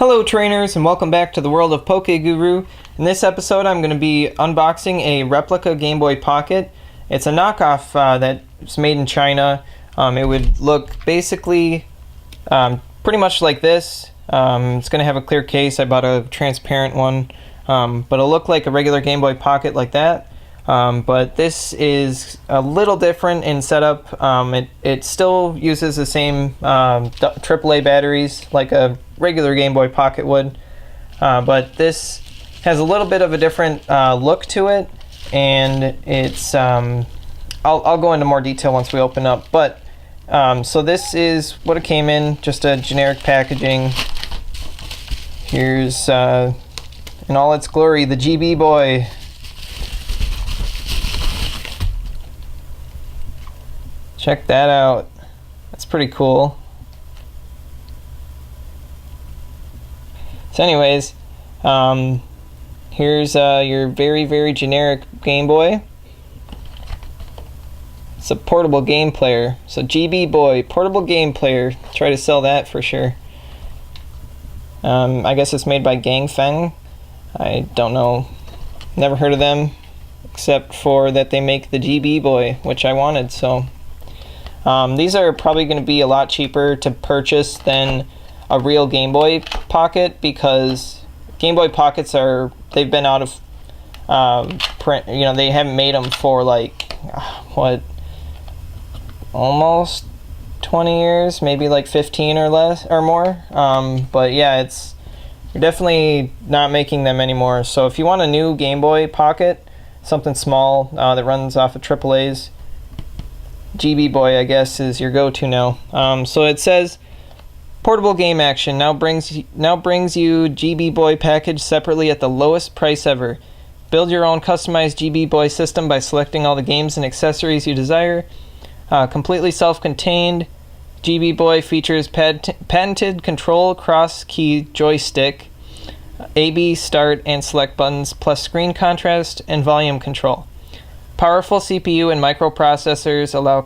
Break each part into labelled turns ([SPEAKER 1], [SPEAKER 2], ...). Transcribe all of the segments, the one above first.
[SPEAKER 1] Hello trainers, and welcome back to the world of Poké Guru. In this episode I'm going to be unboxing a replica Game Boy Pocket. It's a knockoff that's made in China. It would look basically pretty much like this. It's going to have a clear case. I bought a transparent one, but it'll look like a regular Game Boy Pocket like that. But this is a little different in setup. It still uses the same AAA batteries like a regular Game Boy Pocket would, but this has a little bit of a different look to it, and it's I'll go into more detail once we open up. But so this is what it came in, just a generic packaging. Here's in all its glory the GB Boy. Check that out. That's pretty cool. So anyways, here's your very generic Game Boy. It's a portable game player. So GB Boy, portable game player. Try to sell that for sure. I guess it's made by Gangfeng. I don't know. Never heard of them, except for that they make the GB Boy, which I wanted, so. These are probably going to be a lot cheaper to purchase than a real Game Boy Pocket, because Game Boy Pockets they've been out of print. You know, they haven't made them for like what, almost 20 years, maybe like 15 or less or more. But yeah, you're definitely not making them anymore. So if you want a new Game Boy Pocket, something small that runs off of AAA's, GB Boy, I guess, is your go-to now. So it says, portable game action now brings you GB Boy package separately at the lowest price ever. Build your own customized GB Boy system by selecting all the games and accessories you desire. Completely self-contained, GB Boy features patented control cross-key joystick, A/B start and select buttons, plus screen contrast and volume control. Powerful CPU and microprocessors allow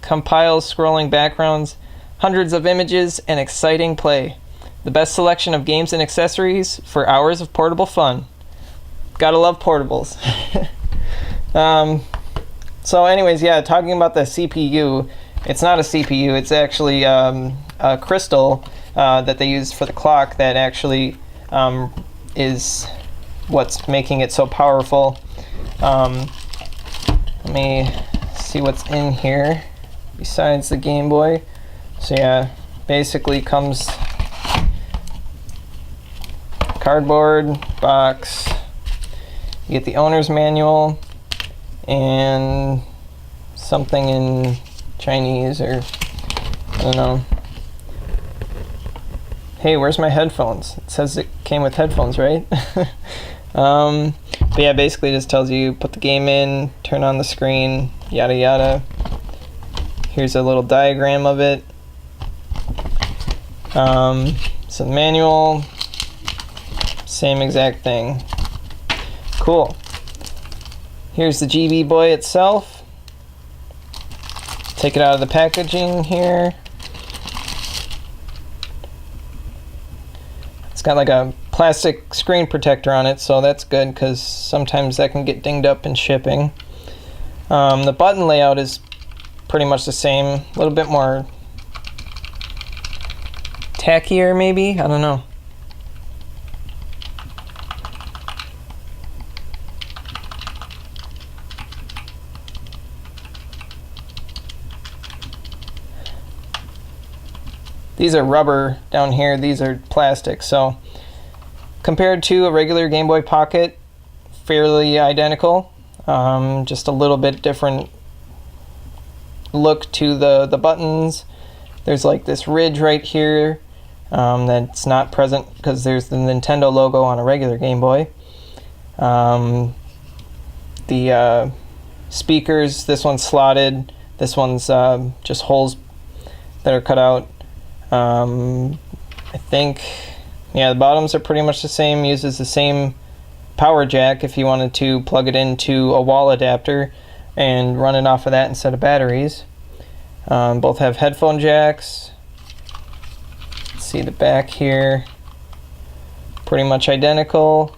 [SPEAKER 1] compiles, scrolling backgrounds, hundreds of images, and exciting play. The best selection of games and accessories for hours of portable fun. Gotta love portables. So anyways, yeah, talking about the CPU, it's not a CPU, it's actually a crystal that they use for the clock that actually is what's making it so powerful. Let me see what's in here besides the Game Boy. So yeah, basically comes cardboard box. You get the owner's manual and something in Chinese, or I don't know. Hey, where's my headphones? It says it came with headphones, right? But yeah, basically it just tells you put the game in, turn on the screen, yada yada. Here's a little diagram of it. So the manual, same exact thing. Cool. Here's the GB Boy itself. Take it out of the packaging here. It's got like a plastic screen protector on it, so that's good because sometimes that can get dinged up in shipping. The button layout is pretty much the same, a little bit more tackier maybe, I don't know. These are rubber down here, these are plastic, so compared to a regular Game Boy Pocket, fairly identical, just a little bit different look to the buttons. There's like this ridge right here that's not present because there's the Nintendo logo on a regular Game Boy. The speakers, this one's slotted, this one's just holes that are cut out. I think, yeah, the bottoms are pretty much the same, uses the same power jack if you wanted to plug it into a wall adapter and run it off of that instead of batteries. Both have headphone jacks. Let's see the back here. pretty much identical.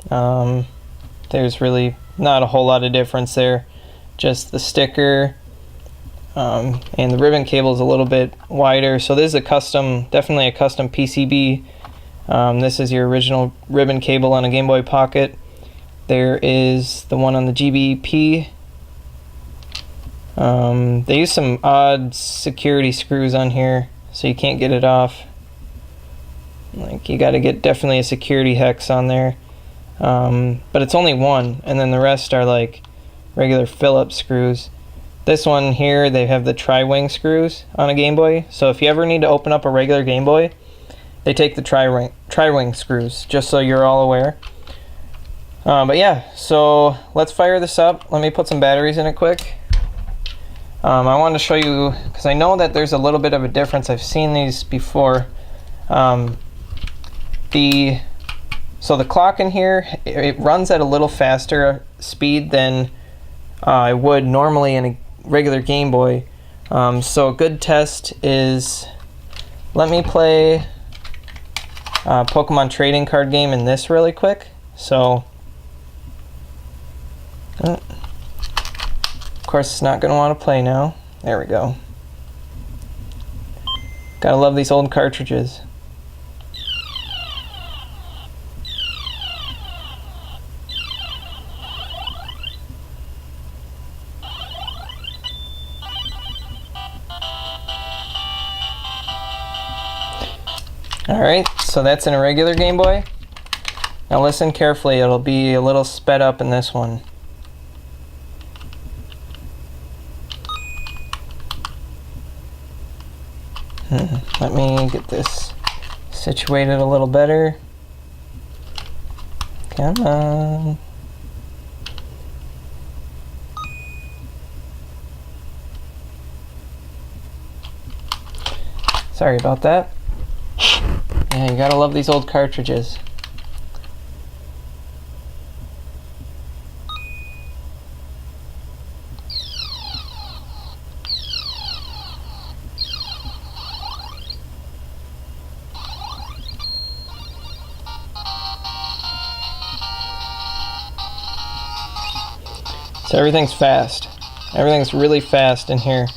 [SPEAKER 1] There's really not a whole lot of difference there, just the sticker, and the ribbon cable is a little bit wider. So this is a custom, definitely a custom PCB. This is your original ribbon cable on a Game Boy Pocket. There is the one on the GBP. They use some odd security screws on here, so you can't get it off. Like, you got to get definitely a security hex on there. But it's only one, and then the rest are like regular Phillips screws. This one here, they have the tri-wing screws on a Game Boy, so if you ever need to open up a regular Game Boy, they take the tri-wing screws, just so you're all aware. But yeah, so let's fire this up. Let me put some batteries in it quick. I wanted to show you, because I know that there's a little bit of a difference. I've seen these before. So the clock in here, it runs at a little faster speed than I would normally in a regular Game Boy. So a good test is, let me play a Pokemon trading card game in this really quick. So, of course it's not going to want to play now. There we go. Gotta love these old cartridges. Alright, so that's in a regular Game Boy. Now listen carefully, it'll be a little sped up in this one. Let me get this situated a little better. Come on. Sorry about that. Yeah, you gotta love these old cartridges. So everything's fast. Everything's really fast in here.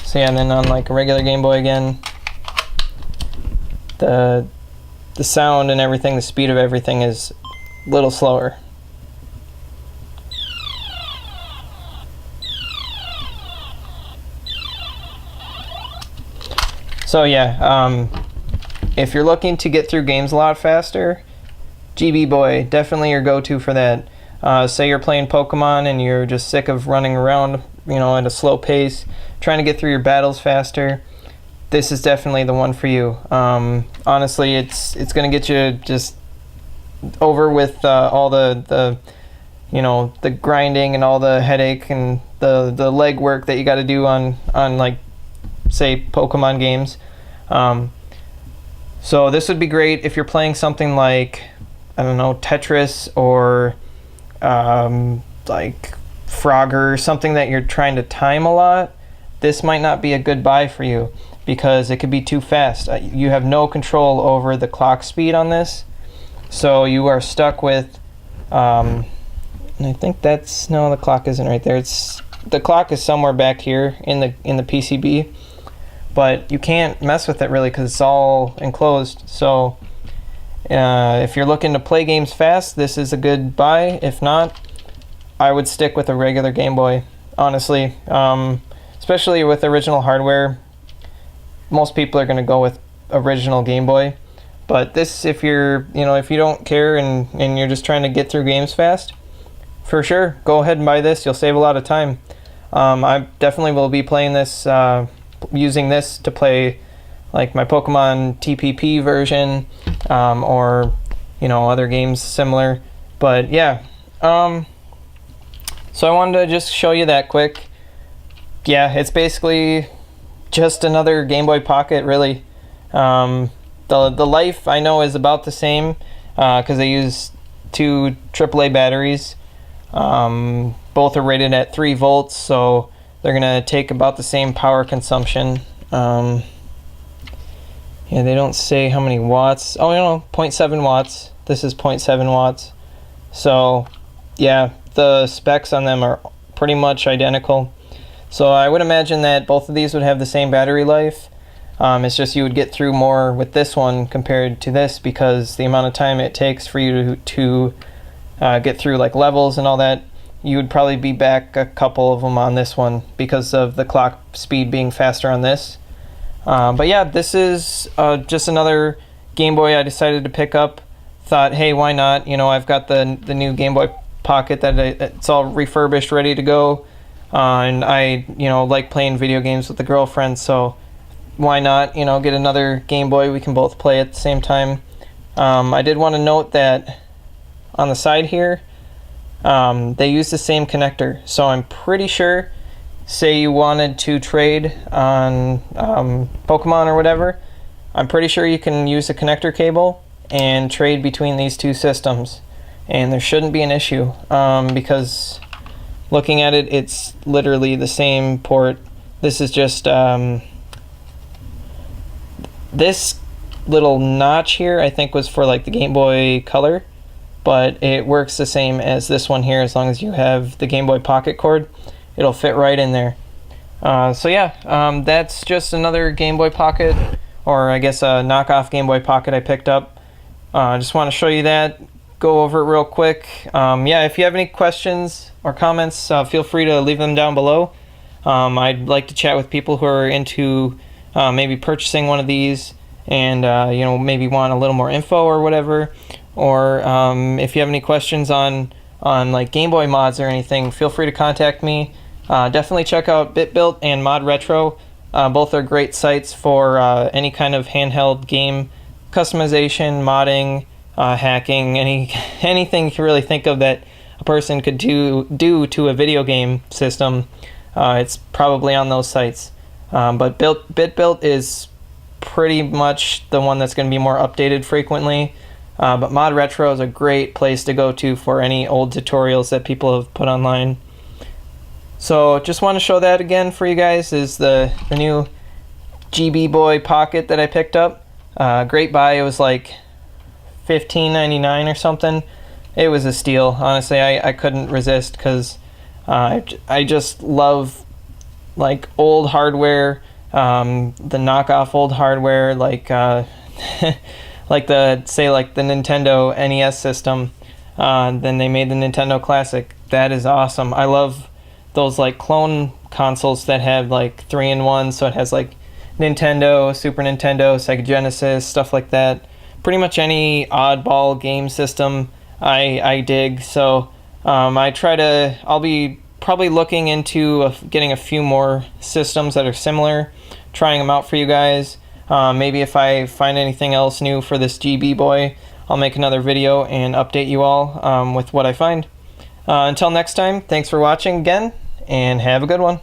[SPEAKER 1] So yeah, and then on like a regular Game Boy again, the sound and everything, the speed of everything is a little slower. So yeah, if you're looking to get through games a lot faster, GB Boy, definitely your go-to for that. Say you're playing Pokemon and you're just sick of running around, you know, at a slow pace, trying to get through your battles faster. This is definitely the one for you. Honestly, it's gonna get you just over with all the you know, the grinding and all the headache and the leg work that you got to do on like, say, Pokemon games. So this would be great if you're playing something like, I don't know, Tetris or like Frogger, something that you're trying to time a lot. This might not be a good buy for you because it could be too fast. You have no control over the clock speed on this, so you are stuck with and I think that's, no, the clock isn't right there. The clock is somewhere back here in the PCB, but you can't mess with it really because it's all enclosed. So if you're looking to play games fast, this is a good buy. If not, I would stick with a regular Game Boy, honestly. Especially with original hardware, most people are going to go with original Game Boy. But this, if you're, you know, if you don't care and you're just trying to get through games fast, for sure, go ahead and buy this. You'll save a lot of time. I definitely will be playing this, using this to play like my Pokemon TPP version, or, you know, other games similar. But yeah, so I wanted to just show you that quick. Yeah, it's basically just another Game Boy Pocket, really. The life, I know, is about the same because they use two AAA batteries. Both are rated at 3 volts, so they're gonna take about the same power consumption. Yeah, they don't say how many watts. Oh, 0.7 watts. This is 0.7 watts. So, yeah, the specs on them are pretty much identical. So I would imagine that both of these would have the same battery life. It's just you would get through more with this one compared to this, because the amount of time it takes for you to get through like levels and all that, you would probably be back a couple of them on this one because of the clock speed being faster on this. But yeah, this is just another Game Boy I decided to pick up. Thought, hey, why not? I've got the new Game Boy Pocket that it's all refurbished, ready to go, and I like playing video games with the girlfriend, so why not get another Game Boy we can both play at the same time. I did want to note that on the side here, they use the same connector, so I'm pretty sure, say you wanted to trade on Pokemon or whatever, I'm pretty sure you can use a connector cable and trade between these two systems, and there shouldn't be an issue, because looking at it, it's literally the same port. This is just this little notch here, I think, was for like the Game Boy Color, but it works the same as this one here. As long as you have the Game Boy Pocket cord, it'll fit right in there. So yeah, that's just another Game Boy Pocket, or I guess a knockoff Game Boy Pocket I picked up. Just want to show you that, go over it real quick. Yeah, if you have any questions or comments, feel free to leave them down below. I'd like to chat with people who are into maybe purchasing one of these, and maybe want a little more info or whatever. Or if you have any questions on like Game Boy mods or anything, feel free to contact me. Definitely check out BitBuilt and Mod Retro. Both are great sites for any kind of handheld game customization, modding, hacking, anything you can really think of that a person could do to a video game system. It's probably on those sites. But BitBuilt is pretty much the one that's going to be more updated frequently. But Mod Retro is a great place to go to for any old tutorials that people have put online. So just want to show that again for you guys, is the new GB Boy Pocket that I picked up. Great buy. It was like $15.99 or something. It was a steal. Honestly, I couldn't resist, because I just love like old hardware, the knockoff old hardware, like like the Nintendo NES system. Then they made the Nintendo Classic. That is awesome. I love those like clone consoles that have like 3-in-1, so it has like Nintendo, Super Nintendo, Sega Genesis, stuff like that. Pretty much any oddball game system I dig. So I'll be probably looking into getting a few more systems that are similar, trying them out for you guys. Maybe if I find anything else new for this GB Boy, I'll make another video and update you all with what I find. Until next time, thanks for watching again, and have a good one.